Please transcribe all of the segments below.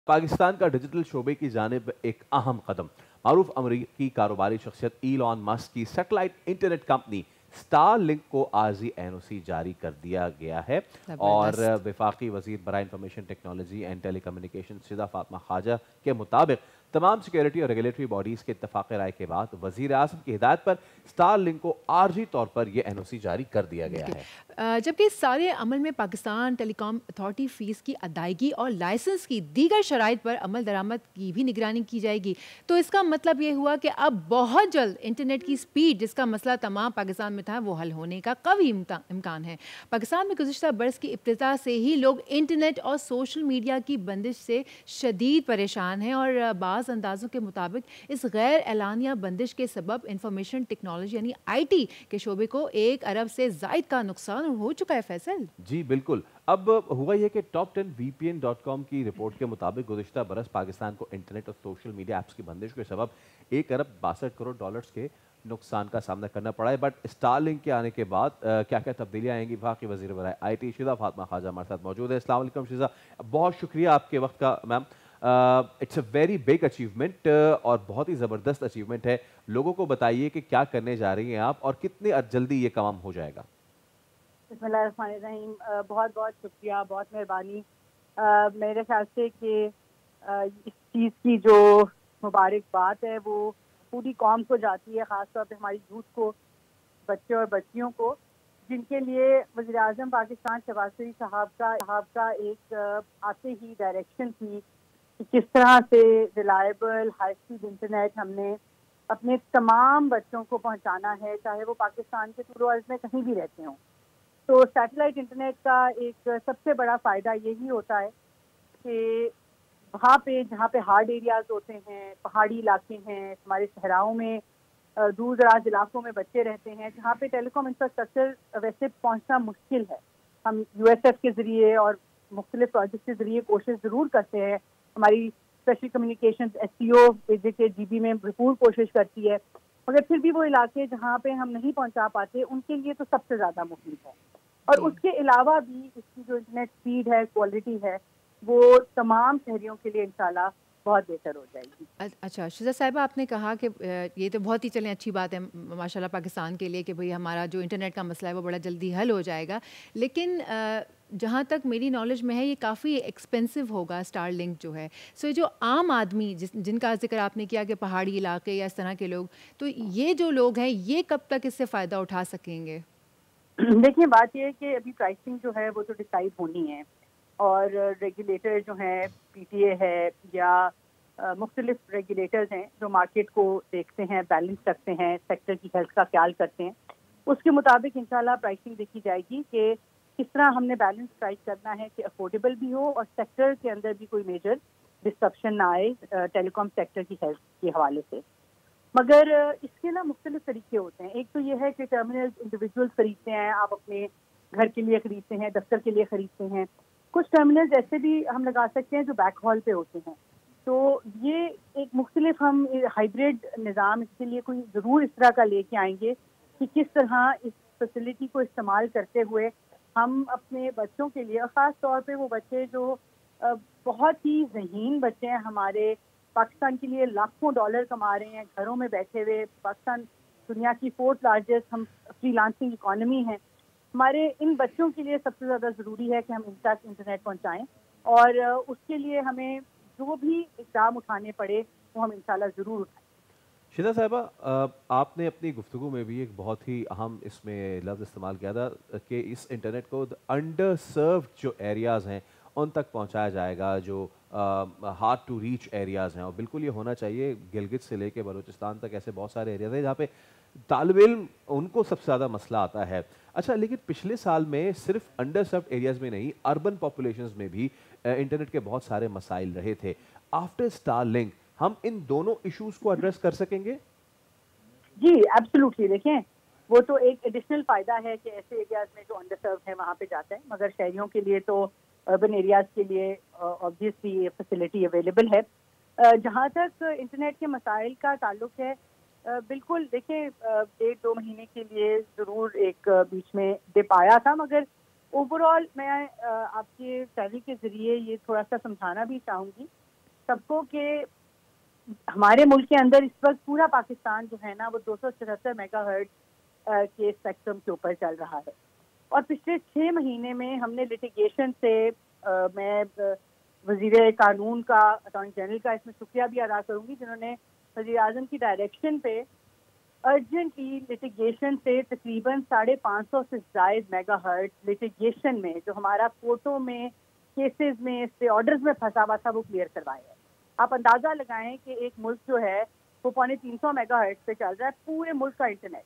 पाकिस्तान का डिजिटल शोबे की जानिब एक अहम कदम। मारूफ अमरीकी कारोबारी शख्सियत ईलॉन मस्क की satellite internet company star link को आरजी एनओसी जारी कर दिया गया है। और जबरदस्त। वफाकी वजीर बराए information technology and telecommunication Shaza Fatima Khawaja के मुताबिक तमाम सिक्योरिटी और रेगुलेटरी बॉडीज के इत्तफाक राय के बाद वजीर आजम की हिदायत पर स्टार लिंक को आरजी तौर पर यह एनओसी जारी कर दिया गया है। जबकि इस सारे अमल में पाकिस्तान टेलीकॉम अथॉरिटी फ़ीस की अदायगी और लाइसेंस की दीगर शराइत पर अमल दरामद की भी निगरानी की जाएगी। तो इसका मतलब ये हुआ कि अब बहुत जल्द इंटरनेट की स्पीड, जिसका मसला तमाम पाकिस्तान में था, वो हल होने का कभी इम्कान है। पाकिस्तान में गुज़िश्ता बरस की इब्तिदा से ही लोग इंटरनेट और सोशल मीडिया की बंदिश से शदीद परेशान हैं और बाज़ अंदाज़ों के मुताबिक इस गैर एलानिया बंदिश के सबब इंफॉर्मेशन टेक्नोलॉजी यानी IT के शोबे को 1 अरब से ज़ायद का नुकसान हो चुका है। फैसल जी बिल्कुल। अब हुआ यह कि टॉप 10 VPN.com की रिपोर्ट के मुताबिक गुज़िश्ता बरस पाकिस्तान को इंटरनेट और सोशल मीडिया ऐप्स की बंदिश के सबब 1 अरब 62 करोड़ डॉलर्स के नुकसान का सामना करना पड़ा है। बट स्टारलिंक के आने के बाद क्या क्या तब्दीलियाँ आएंगी, वफाकी वज़ीर बराए IT शिदा फातमा ख्वाजा हमारे साथ मौजूद है। अस्सलाम वालेकुम शिदा, बहुत शुक्रिया आपके वक्त का ma'am. It's a very big achievement और बहुत ही ज़बरदस्त अचीवमेंट है। लोगों को बताइए कि क्या करने जा रही हैं आप और कितने जल्दी ये काम हो जाएगा। बिस्मिल्लाहिर्रहमानिर्रहीम। बहुत बहुत शुक्रिया, बहुत मेहरबानी। मेरे ख्याल से कि इस चीज़ की जो मुबारकबाद है वो पूरी कौम को जाती है, ख़ासतौर पे हमारी यूथ को, बच्चे और बच्चियों को, जिनके लिए वज़ीर आज़म पाकिस्तान शहबाज शरीफ साहब का एक आते ही डायरेक्शन थी कि किस तरह से रिलायबल हाई स्पीड इंटरनेट हमने अपने तमाम बच्चों को पहुंचाना है, चाहे वो पाकिस्तान के पूरे अर्ज़ में कहीं भी रहते हों। तो सैटेलाइट इंटरनेट का एक सबसे बड़ा फ़ायदा यही होता है कि वहाँ पे जहाँ पे हार्ड एरियाज़ होते हैं, पहाड़ी इलाके हैं, हमारे सहराओं में, दूर दराज इलाकों में बच्चे रहते हैं, जहाँ पे टेलीकॉम इंफ्रास्ट्रक्चर वैसे पहुँचना मुश्किल है। हम USF के ज़रिए और मुख्तलिफ प्रोजेक्ट के ज़रिए कोशिश ज़रूर करते हैं। हमारी स्पेशल कम्युनिकेशन SCO के GB में भरपूर कोशिश करती है, मगर फिर भी वो इलाके जहाँ पे हम नहीं पहुँचा पाते, उनके लिए तो सबसे ज़्यादा मुफीद है। और जी। उसके अलावा भी इसकी जो इंटरनेट स्पीड है, क्वालिटी है, वो तमाम शहरियों के लिए इंशाल्लाह बहुत बेहतर हो जाएगी। अच्छा शिजा साहिबा, आपने कहा कि ये तो बहुत ही चलें अच्छी बात है माशाल्लाह पाकिस्तान के लिए कि भाई हमारा जो इंटरनेट का मसला है वो बड़ा जल्दी हल हो जाएगा। लेकिन जहाँ तक मेरी नॉलेज में है ये काफ़ी एक्सपेंसिव होगा स्टार लिंक जो है। सो जो आम आदमी जिनका जिक्र आपने किया कि पहाड़ी इलाके या इस तरह के लोग, तो ये जो लोग हैं ये कब तक इससे फ़ायदा उठा सकेंगे? देखिए, बात ये है कि अभी प्राइसिंग जो है वो तो डिसाइड होनी है, और रेगुलेटर जो हैं, PTA है या मुख्तलिफ रेगुलेटर्स हैं जो मार्केट को देखते हैं, बैलेंस रखते हैं, सेक्टर की हेल्थ का ख्याल करते हैं, उसके मुताबिक इंशाल्लाह प्राइसिंग देखी जाएगी कि किस तरह हमने बैलेंस प्राइस करना है कि अफोर्डेबल भी हो और सेक्टर के अंदर भी कोई मेजर डिस्ट्रप्शन ना आए टेलीकॉम सेक्टर की हेल्थ के हवाले से। मगर इसके ना मुख्तलिफ तरीके होते हैं। एक तो ये है कि टर्मिनल इंडिविजुअल्स खरीदते हैं, आप अपने घर के लिए खरीदते हैं, दफ्तर के लिए खरीदते हैं। कुछ टर्मिनल्स ऐसे भी हम लगा सकते हैं जो बैक हॉल पे होते हैं। तो ये एक मुख्तलिफ हम हाइब्रिड निज़ाम इसके लिए कोई ज़रूर इस तरह का लेके आएंगे कि किस तरह इस फैसिलिटी को इस्तेमाल करते हुए हम अपने बच्चों के लिए, और ख़ास तौर पे वो बच्चे जो बहुत ही ज़हीन बच्चे हैं, हमारे पाकिस्तान के लिए लाखों डॉलर कमा रहे हैं घरों में बैठे हुए। पाकिस्तान दुनिया की 4th लार्जेस्ट हम फ्रीलांसिंग इकॉनमी है। हमारे इन बच्चों के लिए सबसे ज़्यादा ज़रूरी है कि हम इन तक इंटरनेट पहुंचाएं, और उसके लिए हमें जो भी इक़दाम उठाने पड़े वो हम इंशाल्लाह ज़रूर उठाएं। शिदा साहिबा, आपने अपनी गुफ्तगू में भी एक बहुत ही अहम इसमें लफ्ज़ इस्तेमाल किया था कि इस इंटरनेट को अंडर सर्व्ड जो एरियाज़ हैं उन तक पहुंचाया जाएगा, जो हार्ड टू रीच एरियाज़ हैं। और बिल्कुल ये होना चाहिए। गिलगित से लेके बलूचिस्तान तक ऐसे बहुत सारे एरियाज़ हैं जहाँ पे तालिब इल्म उनको सबसे ज़्यादा मसला आता है। अच्छा, लेकिन पिछले साल में सिर्फ अंडर सर्व्ड एरियाज़ में नहीं, अर्बन पॉपुलेशंस में भी इंटरनेट के बहुत सारे मसाइल रहे थे। आफ्टर स्टार लिंक हम इन दोनों इश्यूज को एड्रेस कर सकेंगे? जी, एब्सोल्युटली। देखें, वो तो एक एडिशनल फ़ायदा है कि ऐसे एरियाज़ में जो अंडर सर्व्ड है वहाँ पे जाते हैं, मगर शहरियों के लिए तो अर्बन एरियाज़ के लिए ऑब्वियसली ये फैसिलिटी अवेलेबल है। जहाँ तक इंटरनेट के मसाइल का ताल्लुक है, बिल्कुल देखें, 1-2 महीने के लिए ज़रूर एक बीच में डिप आया था, मगर ओवरऑल मैं आपके चैनल के ज़रिए ये थोड़ा सा समझाना भी चाहूँगी سب کو کہ ہمارے ملک کے اندر اس وقت پورا پاکستان جو ہے نا وہ 274 میگا ہرٹز کے اسپیکٹرم کے اوپر چل رہا ہے. اور پچھلے 6 مہینے میں ہم نے لٹیگیشن سے میں وزیر قانون کا, اٹارنی جنرل کا اس میں شکریہ بھی ادا کروں گی, جنہوں نے وزیر اعظم کی ڈائریکشن پہ ارجنٹلی لٹیگیشن سے تقریباً 550 سے زائد میگا ہرٹ لٹیگیشن میں جو ہمارا کورٹوں میں کیسز میں اسٹے آرڈرز میں پھنسا ہوا تھا وہ کلیئر کروایا ہے. آپ اندازہ لگائیں کہ ایک ملک جو ہے وہ 350 میگا ہرٹ پہ چل رہا ہے پورے ملک کا انٹرنیٹ,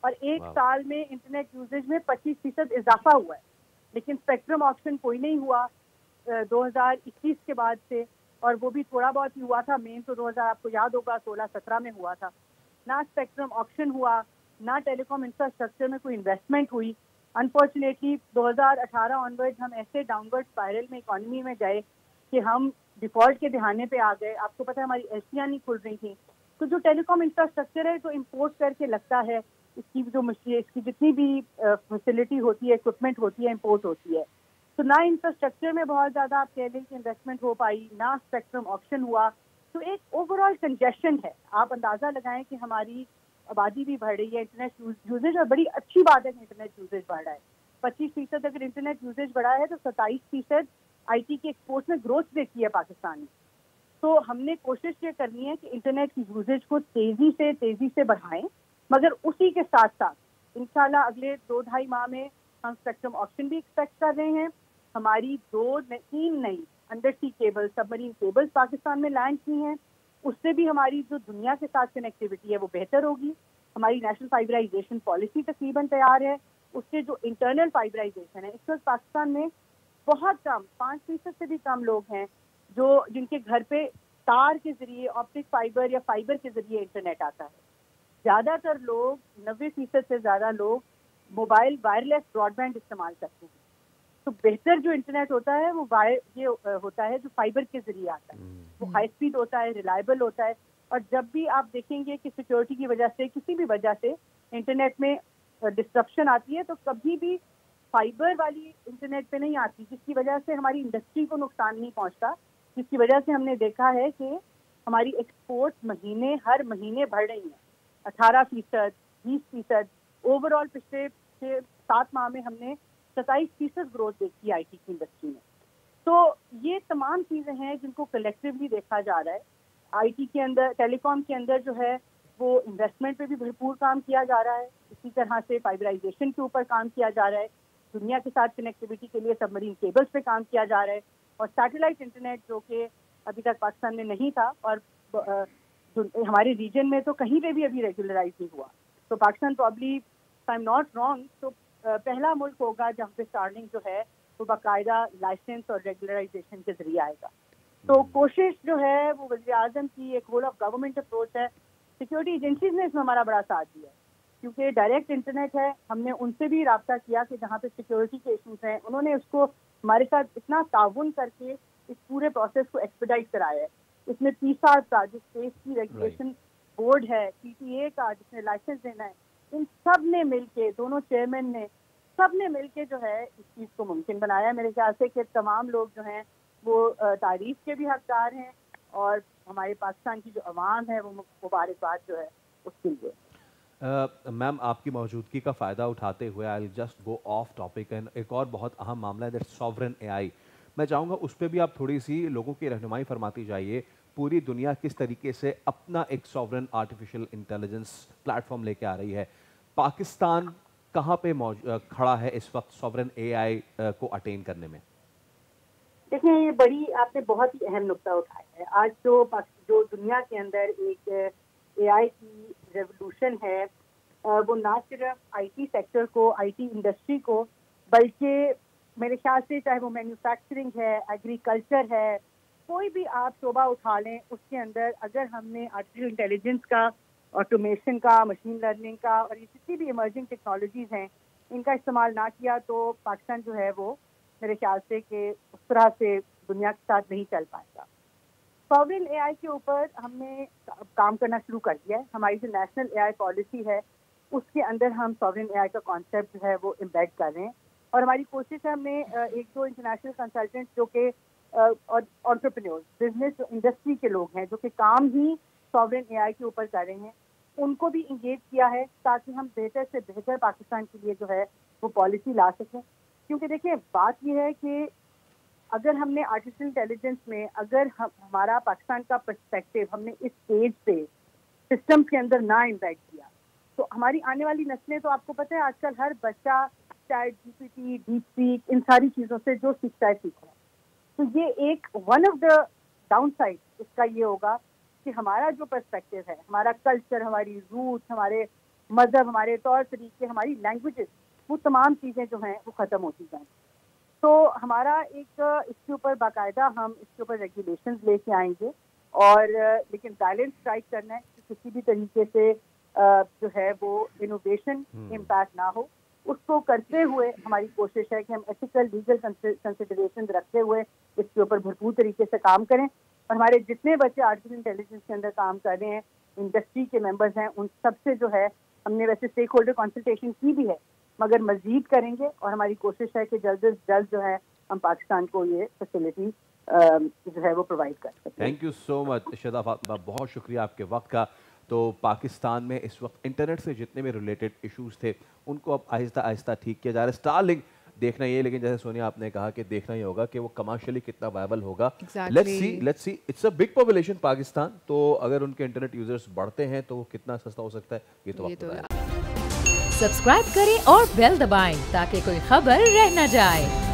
اور ایک سال میں انٹرنیٹ یوزیج میں 25% اضافہ ہوا ہے, لیکن اسپیکٹرم آکشن کوئی نہیں ہوا 2021 کے بعد سے, اور وہ بھی تھوڑا بہت ہی ہوا تھا. مین تو 2000 آپ کو یاد ہوگا 16-17 میں ہوا تھا. نہ اسپیکٹرم آکشن ہوا, نہ ٹیلی کام انفراسٹرکچر میں کوئی انویسٹمنٹ ہوئی. انفارچونیٹلی 2018 آنورڈ ہم ایسے ڈاؤن ورڈ اسپائرل میں اکانومی میں گئے کہ ہم ڈیفالٹ کے دہانے پہ آ گئے. آپ کو پتہ ہے ہماری ایلسیاں نہیں کھل رہی تھیں. تو جو ٹیلی کام انفراسٹرکچر ہے جو امپورٹ کر کے لگتا ہے, اس کی جو اس کی جتنی بھی فیسلٹی ہوتی ہے, اکوپمنٹ ہوتی ہے, امپورٹ ہوتی ہے. تو نہ انفراسٹرکچر میں بہت زیادہ آپ کہہ لیں کہ انویسٹمنٹ ہو پائی, نہ اسپیکٹرم آکشن ہوا. تو ایک اوور آل کنجیشن ہے. آپ اندازہ لگائیں کہ ہماری آبادی بھی بڑھ رہی ہے, انٹرنیٹ یوزیج, اور بڑی اچھی بات ہے کہ انٹرنیٹ یوزیج بڑھ رہا ہے. 25% اگر انٹرنیٹ یوزیج بڑھا ہے تو 27% آئی ٹی کے ایکسپورٹ میں گروتھ دیکھی ہے پاکستان نے. تو ہم نے کوشش یہ کرنی ہے کہ انٹرنیٹ کی یوزیج کو تیزی سے بڑھائیں, مگر اسی کے ساتھ ساتھ انشاءاللہ اگلے 2-2.5 ماہ میں ہم اسپیکٹرم آپشن بھی ایکسپیکٹ کر رہے ہیں. ہماری 3 نئی انڈر سی کیبل, سب مرین کیبل پاکستان میں لینڈ کی ہیں. اس سے بھی ہماری جو دنیا کے ساتھ کنیکٹیوٹی ہے وہ بہتر ہوگی. ہماری نیشنل فائبرائزیشن پالیسی تقریباً تیار ہے. اس سے جو انٹرنل فائبرائزیشن ہے, اس وقت پاکستان میں بہت کم 5% سے بھی کم لوگ ہیں جن کے گھر پہ تار کے ذریعے, آپٹک فائبر یا فائبر کے ذریعے انٹرنیٹ آتا ہے. زیادہ تر لوگ 90% سے زیادہ لوگ موبائل وائرلیس براڈ بینڈ استعمال کرتے ہیں. تو بہتر جو انٹرنیٹ ہوتا ہے وہ یہ ہوتا ہے جو فائبر کے ذریعے آتا ہے. وہ ہائی اسپیڈ ہوتا ہے, ریلائبل ہوتا ہے. اور جب بھی آپ دیکھیں گے کہ سیکورٹی کی وجہ سے, کسی بھی وجہ سے انٹرنیٹ میں ڈسٹرپشن آتی ہے, تو کبھی بھی فائبر والی انٹرنیٹ پہ نہیں آتی, جس کی وجہ سے ہماری انڈسٹری کو نقصان نہیں پہنچتا. جس کی وجہ سے ہم نے دیکھا ہے کہ ہماری ایکسپورٹ ہر مہینے بڑھ رہی ہیں 18%, 20%. اوور آل پچھلے 7 ماہ میں ہم نے 27% گروتھ دیکھی آئی ٹی کی انڈسٹری میں. تو یہ تمام چیزیں ہیں جن کو کلیکٹیولی دیکھا جا رہا ہے. آئی ٹی کے اندر, ٹیلی کام کے اندر جو ہے وہ انویسٹمنٹ پہ بھی بھرپور کام کیا جا رہا ہے. اسی طرح سے فائبرائزیشن کے اوپر کام کیا جا رہا ہے. دنیا کے ساتھ کنیکٹیوٹی کے لیے سب مرین کیبلز پہ کام کیا جا رہا ہے. اور سیٹلائٹ انٹرنیٹ جو کہ ابھی تک پاکستان میں نہیں تھا, اور ہمارے ریجن میں تو کہیں پہ بھی ابھی ریگولرائز نہیں ہوا. تو Pakistan probably, I am not wrong, تو پہلا ملک ہوگا جہاں پہ اسٹارلنگ جو ہے وہ باقاعدہ لائسنس اور ریگولرائزیشن کے ذریعے آئے گا. تو کوشش جو ہے وہ وزیر اعظم کی ایک ہول آف گورنمنٹ اپروچ ہے. سیکورٹی ایجنسیز نے اس میں ہمارا بڑا ساتھ دیا ہے, کیونکہ ڈائریکٹ انٹرنیٹ ہے. ہم نے ان سے بھی رابطہ کیا کہ جہاں پہ سیکورٹی کے ایشوز ہیں, انہوں نے اس کو ہمارے ساتھ اتنا تعاون کر کے اس پورے پروسیس کو ایکسپیڈائٹ کرایا ہے. اس میں PISA کا جو اسپیس کی ریگولیشن بورڈ ہے, PTA کا جس نے لائسنس دینا ہے, ان سب نے مل کے, دونوں چیئرمین نے, سب نے مل کے جو ہے اس چیز کو ممکن بنایا. میرے خیال سے کہ تمام لوگ جو ہیں وہ تعریف کے بھی حقدار ہیں, اور ہمارے پاکستان کی جو عوام ہے وہ مبارکباد جو ہے اس کے لیے. میم آپ کی موجودگی کا فائدہ اٹھاتے ہوئے I just go of topic, and ایک اور بہت اہم معاملہ ہے دیٹ سوورن AI. میں چاہوں گا اس پہ بھی آپ تھوڑی سی لوگوں کی رہنمائی فرماتی جائیے. پوری دنیا کس طریقے سے اپنا ایک sovereign artificial intelligence plate form لے کے آ رہی ہے, پاکستان کہاں پہ کھڑا ہے اس وقت سوورن AI کو اٹین کرنے میں؟ دیکھیں, یہ بڑی آپ نے بہت ہی اہم نقطہ اٹھایا ہے. آج جو دنیا کے اندر ایک AI کی ریولوشن ہے, وہ نہ صرف آئی ٹی سیکٹر کو, آئی ٹی انڈسٹری کو, بلکہ میرے خیال سے چاہے وہ مینوفیکچرنگ ہے, ایگریکلچر ہے, کوئی بھی آپ شعبہ اٹھا لیں, اس کے اندر اگر ہم نے آرٹیفیشل انٹیلیجنس کا, آٹومیشن کا, مشین لرننگ کا, اور یہ جتنی بھی ایمرجنگ ٹیکنالوجیز ہیں ان کا استعمال نہ کیا تو پاکستان جو ہے وہ میرے خیال سے کہ اس طرح سے دنیا کے ساتھ نہیں چل پائے گا. سوورن AI کے اوپر ہم نے کام کرنا شروع کر دیا ہے. ہماری جو نیشنل AI پالیسی ہے اس کے اندر ہم سوورن AI کا کانسیپٹ جو ہے وہ امبیڈ کر رہے ہیں, اور ہماری کوشش ہے, ہم نے 1-2 انٹرنیشنل کنسلٹنٹ جو کہ एंटरप्रेन्योर्स, बिजनेस इंडस्ट्री के लोग हैं जो कि काम ही सॉवरेन एआई के ऊपर कर रहे हैं, उनको भी इंगेज किया है ताकि हम बेहतर से बेहतर पाकिस्तान के लिए जो है वो पॉलिसी ला सकें। क्योंकि देखिए बात ये है कि अगर हमने आर्टिफिशियल इंटेलिजेंस में अगर हमारा पाकिस्तान का पर्सपेक्टिव हमने इस स्टेज पे सिस्टम्स के अंदर ना इम्बेड किया तो हमारी आने वाली नस्लें, तो आपको पता है आजकल हर बच्चा चैट जीपीटी, डीपसीक, इन सारी चीज़ों से जो सीखता है सीख रहा है। तो ये एक one of the down side इसका ये होगा कि हमारा जो पर्सपेक्टिव है, हमारा कल्चर, हमारी रूट्स, हमारे मज़हब, हमारे तौर तरीके, हमारी लैंग्वेजेस, वो तमाम चीज़ें जो हैं वो ख़त्म होती जाएँ। तो हमारा एक इसके ऊपर बाकायदा हम इसके ऊपर रेगुलेशंस लेके आएंगे और लेकिन बैलेंस स्ट्राइक करना है कि किसी भी तरीके से जो है वो इनोवेशन इम्पैक्ट ना हो। उसको करते हुए हमारी कोशिश है कि हम एथिकल लीगल कंसिडरेशन रखते हुए इसके ऊपर भरपूर तरीके से काम करें और हमारे जितने बच्चे आर्टिफिशियल इंटेलिजेंस के अंदर काम कर रहे हैं, इंडस्ट्री के मेंबर्स हैं, उन सबसे जो है हमने वैसे स्टेक होल्डर कंसल्टेशन की भी है मगर मजीद करेंगे और हमारी कोशिश है कि जल्द से जल्द जो है हम पाकिस्तान को ये फैसिलिटी जो है वो प्रोवाइड कर सकते हैं। Thank you so much Shahida Fatima, बहुत शुक्रिया आपके वक्त का। तो पाकिस्तान में इस वक्त इंटरनेट से जितने भी रिलेटेड इश्यूज थे उनको अब आहिस्ता आहिस्ता ठीक किया जा रहा है। स्टारलिंक देखना ये, लेकिन जैसे सोनिया आपने कहा कि देखना ही होगा कि वो कमर्शियली कितना वायबल होगा। Let's see it's a big population Pakistan, तो अगर उनके इंटरनेट यूजर्स बढ़ते हैं तो वो कितना सस्ता हो सकता है ये तो वक्त बताएगा। सब्सक्राइब करें और बेल दबाएं ताकि कोई खबर रह न जाए।